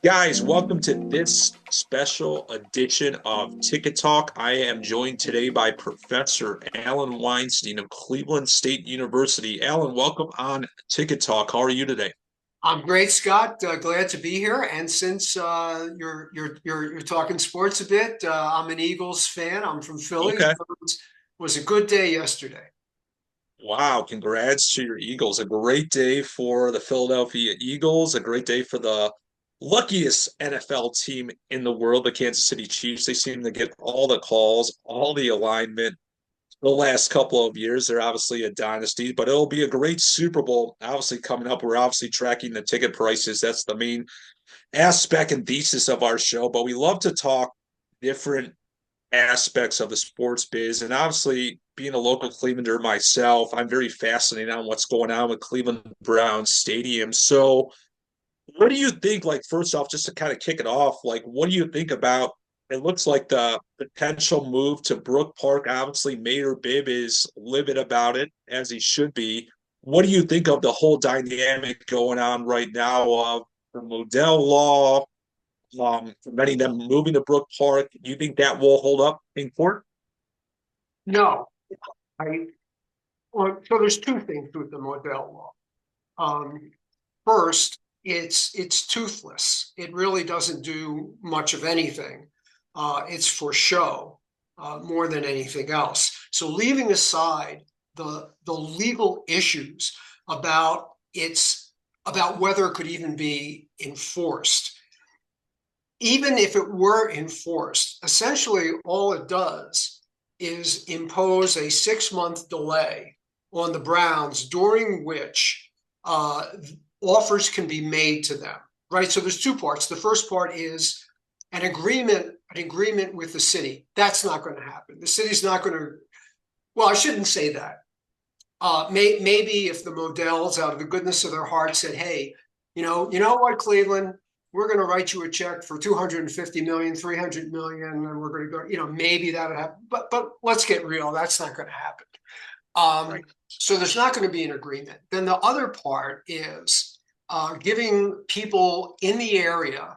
Guys, welcome to this special edition of Ticket Talk. I am joined today by Professor Alan Weinstein of Cleveland State University. Alan, welcome on Ticket Talk. How are you today? I'm great, Scott. Glad to be here. And since you're talking sports a bit, I'm an Eagles fan. I'm from Philly. Okay. So it was a good day yesterday. Wow, congrats to your Eagles. A great day for the Philadelphia Eagles, a great day for the luckiest NFL team in the world, the Kansas City Chiefs. They seem to get all the calls, all the alignment the last couple of years. They're obviously a dynasty, but it'll be a great Super Bowl obviously coming up. We're obviously tracking the ticket prices. That's the main aspect and thesis of our show, but we love to talk different aspects of the sports biz. And obviously, being a local Clevelander myself, I'm very fascinated on what's going on with Cleveland Browns Stadium. So, what do you think? Like, first off, just to kind of kick it off, like, what do you think about? It looks like the potential move to Brook Park. Obviously, Mayor Bibb is livid about it, as he should be. What do you think of the whole dynamic going on right now of the Modell law, preventing them moving to Brook Park? Do you think that will hold up in court? No, I so there's two things with the Modell law. Um, First, it's toothless. It really doesn't do much of anything. It's for show more than anything else. So leaving aside the legal issues about about whether it could even be enforced, even if it were enforced, essentially all it does is impose a 6-month delay on the Browns during which offers can be made to them, right? So there's two parts. The first part is an agreement with the city. That's not going to happen. The city's not going to, well, I shouldn't say that. Maybe if the Modells, out of the goodness of their heart, said, "Hey, you know what, Cleveland, we're going to write you a check for 250 million, 300 million, and we're going to go." Maybe that would happen. But let's get real. That's not going to happen. Right. So there's not going to be an agreement. Then the other part is giving people in the area,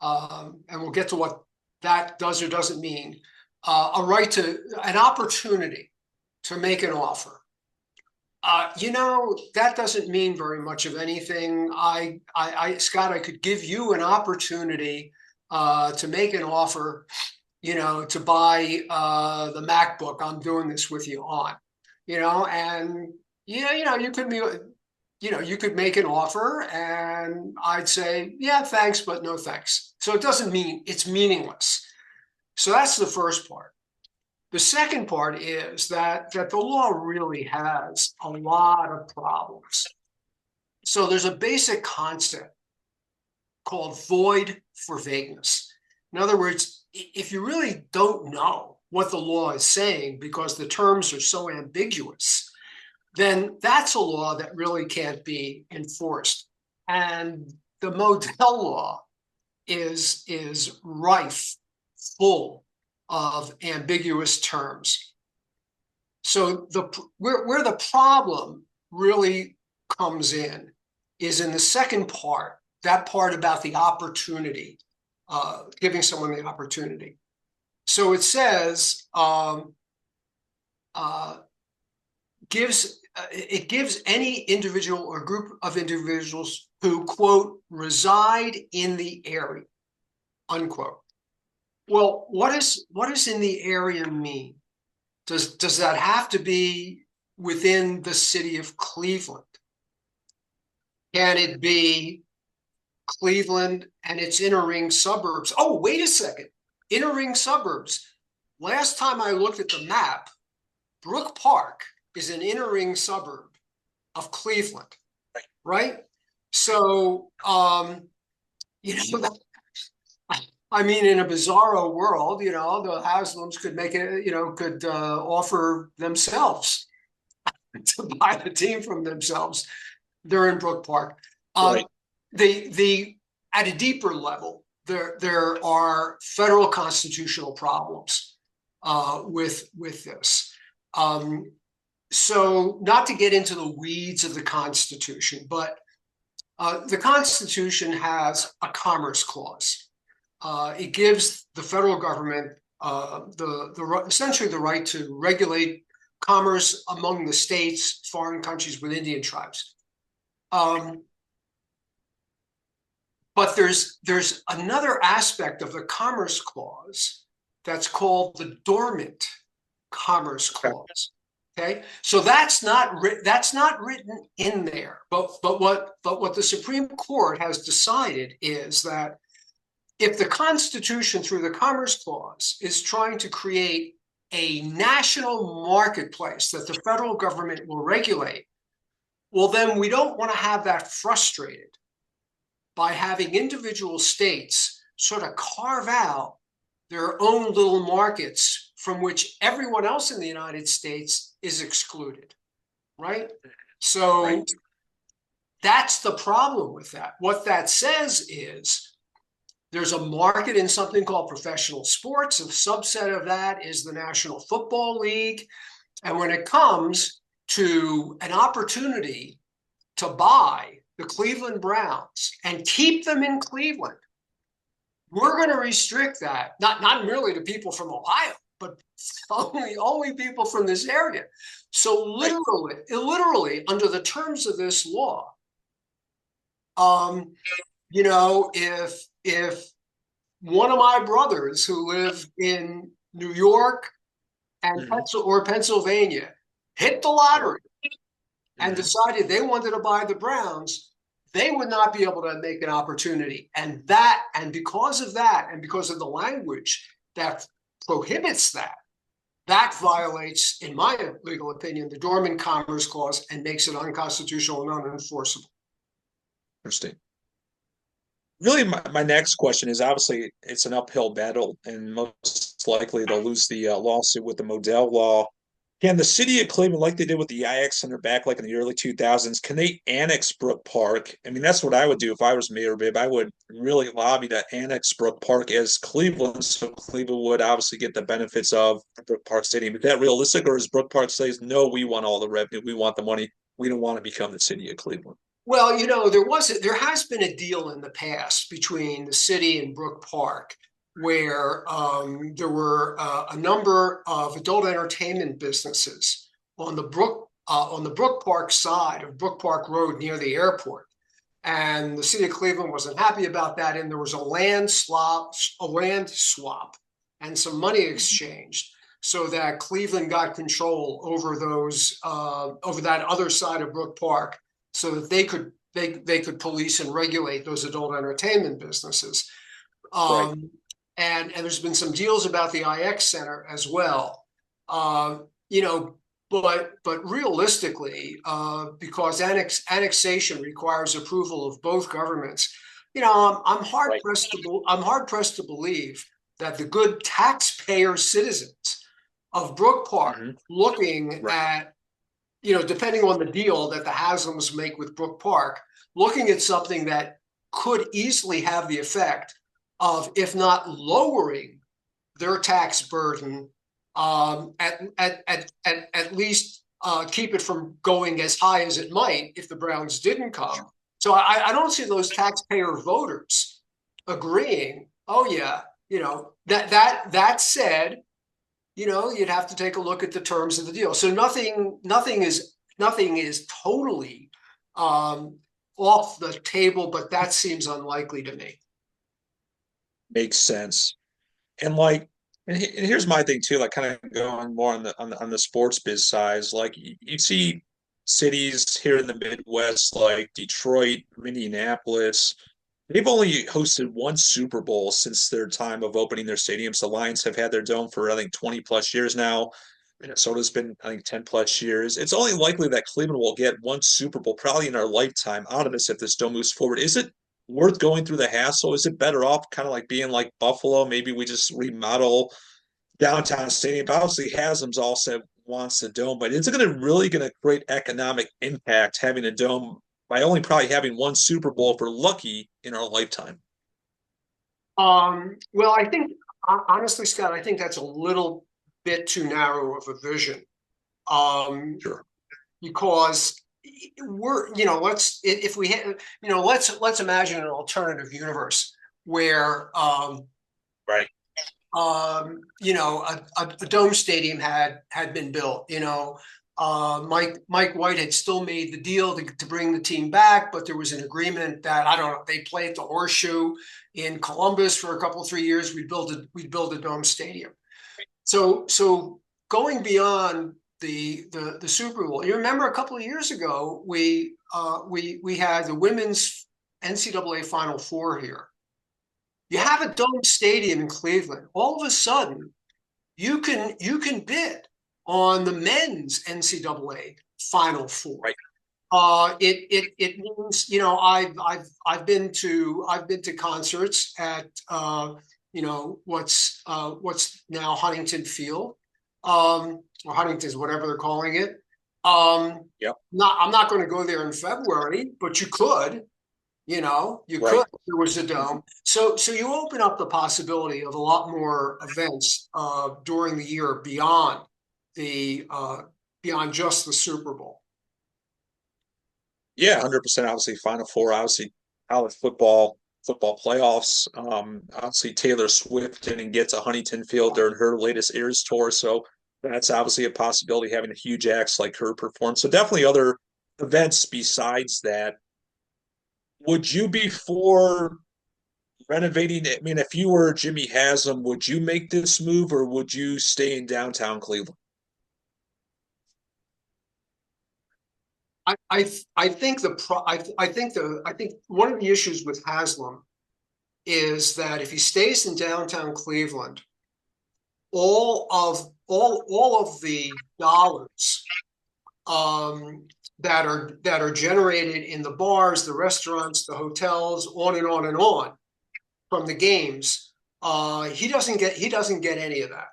and we'll get to what that does or doesn't mean, an opportunity to make an offer. That doesn't mean very much of anything. Scott, I could give you an opportunity to make an offer, to buy the MacBook I'm doing this with you on, and you could make an offer, and I'd say, yeah, thanks, but no thanks. So it doesn't mean it's meaningless. So that's the first part. The second part is that the law really has a lot of problems. So there's a basic concept called void for vagueness. In other words, if you really don't know what the law is saying because the terms are so ambiguous, then that's a law that really can't be enforced. And the Modell law is rife, full of ambiguous terms. So where the problem really comes in is in the second part, that part about the opportunity, giving someone the opportunity. So it says it gives any individual or group of individuals who, quote, reside in the area, unquote. Well, what does in the area mean? Does that have to be within the city of Cleveland? Can it be Cleveland and its inner ring suburbs? Oh, wait a second. Inner ring suburbs. Last time I looked at the map, Brook Park is an inner ring suburb of Cleveland, right? So, I mean, in a bizarro world, the Haslams could make it, could offer themselves to buy the team from themselves. They're in Brook Park. Right. The At a deeper level, there are federal constitutional problems with this. So not to get into the weeds of the Constitution, but the Constitution has a commerce clause. It gives the federal government essentially the right to regulate commerce among the states, foreign countries with Indian tribes. Um, but there's another aspect of the Commerce Clause that's called the Dormant Commerce Okay. Clause. Okay, so that's not written in there. But what the Supreme Court has decided is that if the Constitution, through the Commerce Clause, is trying to create a national marketplace that the federal government will regulate, well, then we don't want to have that frustrated by having individual states sort of carve out their own little markets from which everyone else in the United States is excluded, right? So Right. that's the problem with that. What that says is there's a market in something called professional sports. A subset of that is the National Football League. And when it comes to an opportunity to buy the Cleveland Browns and keep them in Cleveland, we're going to restrict that, not merely to people from Ohio, but only people from this area. So Right. literally, under the terms of this law, um, if one of my brothers who live in New York and Hmm. Pennsylvania hit the Right. lottery and Hmm. decided they wanted to buy the Browns, they would not be able to make an opportunity. And because of that, and because of the language that prohibits that, that violates, in my legal opinion, the Dormant Commerce Clause and makes it unconstitutional and unenforceable. Interesting. Really, my next question is obviously it's an uphill battle, and most likely they'll lose the lawsuit with the Modell law. Can the city of Cleveland, like they did with the IX Center back like in the early 2000s, can they annex Brook Park? I mean, that's what I would do if I was Mayor Bibb. I would really lobby to annex Brook Park as Cleveland, so Cleveland would obviously get the benefits of Brook Park Stadium. Is that realistic, or is Brook Park says, no, we want all the revenue, we want the money, we don't want to become the city of Cleveland? Well, there has been a deal in the past between the city and Brook Park where there were a number of adult entertainment businesses on the Brook Park side of Brook Park Road near the airport, and the city of Cleveland wasn't happy about that, and there was a land swap, and some money exchanged so that Cleveland got control over those over that other side of Brook Park so that they could police and regulate those adult entertainment businesses. Right. Um, and there's been some deals about the IX Center as well. Uh, you know, but realistically, because annexation requires approval of both governments, Right. I'm hard pressed to believe that the good taxpayer citizens of Brook Park, Hmm. looking Right. at depending on the deal that the Haslams make with Brook Park, looking at something that could easily have the effect of, if not lowering their tax burden, at least keep it from going as high as it might if the Browns didn't come. So I don't see those taxpayer voters agreeing. Oh yeah, that said, you'd have to take a look at the terms of the deal. So nothing is totally um, off the table, but that seems unlikely to me. Makes sense. And like, and here's my thing too, like kind of going more on the sports biz side. Like you see cities here in the Midwest, like Detroit, Minneapolis, they've only hosted one Super Bowl since their time of opening their stadiums. The Lions have had their dome for I think 20 plus years now. Minnesota's been I think 10 plus years. It's only likely that Cleveland will get one Super Bowl probably in our lifetime out of this if this dome moves forward. Is it worth going through the hassle? Is it better off kind of like being like Buffalo? Maybe we just remodel downtown stadium. Obviously, Haslam's also wants a dome, but is it going to create economic impact having a dome by only probably having one Super Bowl if we're lucky in our lifetime? Well, honestly, Scott, I think that's a little bit too narrow of a vision. Sure. Because we're, let's, if we, let's imagine an alternative universe where, Right. a dome stadium had been built. Mike White had still made the deal to bring the team back, but there was an agreement that I don't know. They play at the Horseshoe in Columbus for a couple 3 years. We'd build a dome stadium. So going beyond the Super Bowl, you remember a couple of years ago we had the women's NCAA Final Four here. You have a dome stadium in Cleveland. All of a sudden, you can bid on the men's NCAA Final Four. Right. It means I've been to concerts at what's now Huntington Field, or Huntington's, whatever they're calling it. Yep. I'm not going to go there in February, but you could. You Right. could if there was a dome. So you open up the possibility of a lot more events during the year the beyond just the Super Bowl. Yeah, 100%. Obviously, Final Four. Obviously, college football playoffs. Obviously, Taylor Swift didn't get to Huntington Field during her latest Eras tour, so that's obviously a possibility having a huge acts like her perform. So definitely other events besides that. Would you be for renovating? I mean, if you were Jimmy Haslam, would you make this move or would you stay in downtown Cleveland? I think I think one of the issues with Haslam is that if he stays in downtown Cleveland, all of the dollars that are generated in the bars, the restaurants, the hotels, on and on and on from the games, he doesn't get any of that.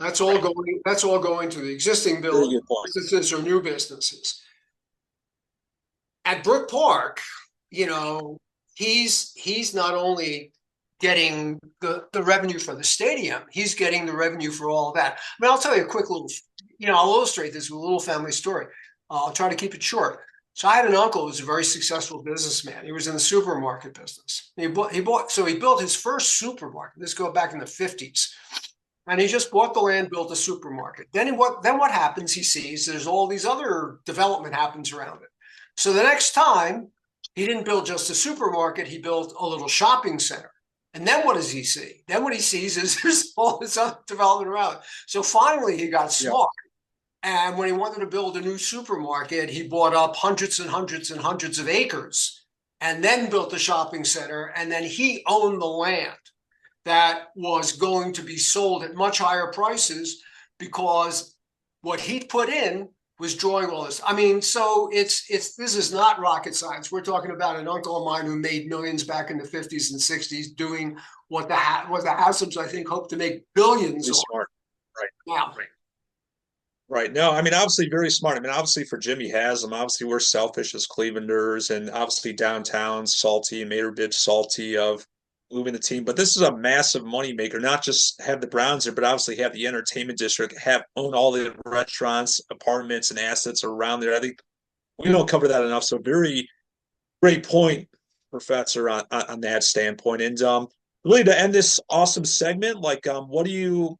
That's all going to the existing Very good point. businesses or new businesses. At Brook Park, you know, he's not only getting the revenue for the stadium, he's getting the revenue for all of that. I mean, I'll tell you a quick little, I'll illustrate this with a little family story. I'll try to keep it short. So I had an uncle who was a very successful businessman. He was in the supermarket business. So he built his first supermarket. This go back in the 50s. And he just bought the land, built a supermarket. Then what happens? He sees there's all these other development happens around it. So the next time, he didn't build just a supermarket, he built a little shopping center. And then what does he see? Then what he sees is there's all this other development around. So finally he got Yeah. smart. And when he wanted to build a new supermarket, he bought up hundreds and hundreds and hundreds of acres and then built a shopping center. And then he owned the land that was going to be sold at much higher prices because what he'd put in was drawing all this. I mean, so this is not rocket science. We're talking about an uncle of mine who made millions back in the 50s and 60s doing what the Haslams, I think, hope to make billions Very on smart. Right. now. Right. Right. No, I mean, obviously very smart. I mean, obviously for Jimmy Haslam, obviously we're selfish as Clevelanders and obviously downtown salty, made her bit salty of moving the team. But this is a massive moneymaker, not just have the Browns there, but obviously have the entertainment district, have own all the restaurants, apartments, and assets around there. I think we don't cover that enough. So very great point, Professor, on that standpoint. And really to end this awesome segment, like what do you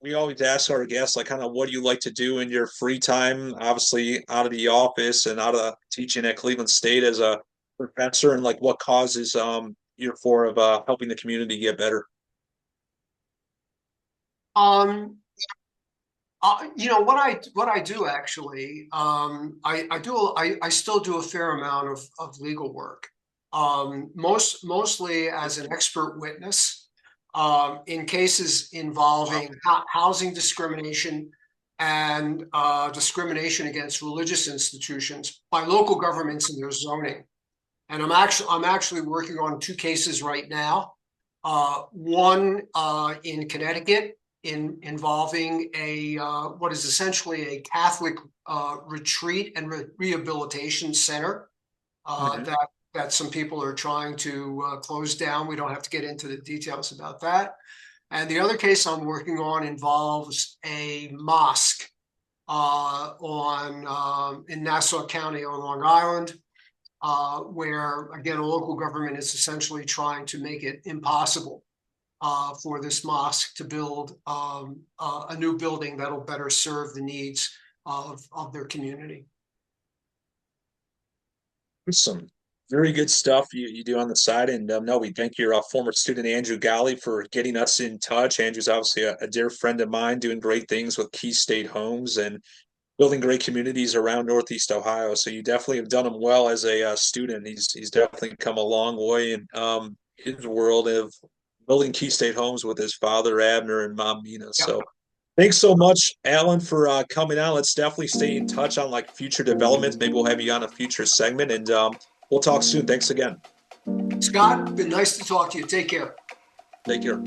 we always ask our guests like kind of what do you like to do in your free time, obviously out of the office and out of teaching at Cleveland State as a professor, and like what causes you're for of helping the community get better. Um, what I do actually, I still do a fair amount of legal work, mostly as an expert witness, in cases involving housing discrimination and discrimination against religious institutions by local governments in their zoning. And I'm actually working on two cases right now. One in Connecticut involving a what is essentially a Catholic retreat and rehabilitation center Mhm. that some people are trying to close down. We don't have to get into the details about that. And the other case I'm working on involves a mosque on in Nassau County on Long Island, where again a local government is essentially trying to make it impossible for this mosque to build a new building that'll better serve the needs of their community. Some very good stuff you do on the side. And no, we thank your former student, Andrew Golly, for getting us in touch. Andrew's obviously a dear friend of mine, doing great things with Key State Homes and building great communities around Northeast Ohio. So you definitely have done him well as a student. He's definitely come a long way in his world of building Key State Homes with his father, Abner, and mom, Mina. Yep. So thanks so much, Alan, for coming on. Let's definitely stay in touch on like future developments. Maybe we'll have you on a future segment, and we'll talk soon. Thanks again. Scott, been nice to talk to you. Take care. Take care.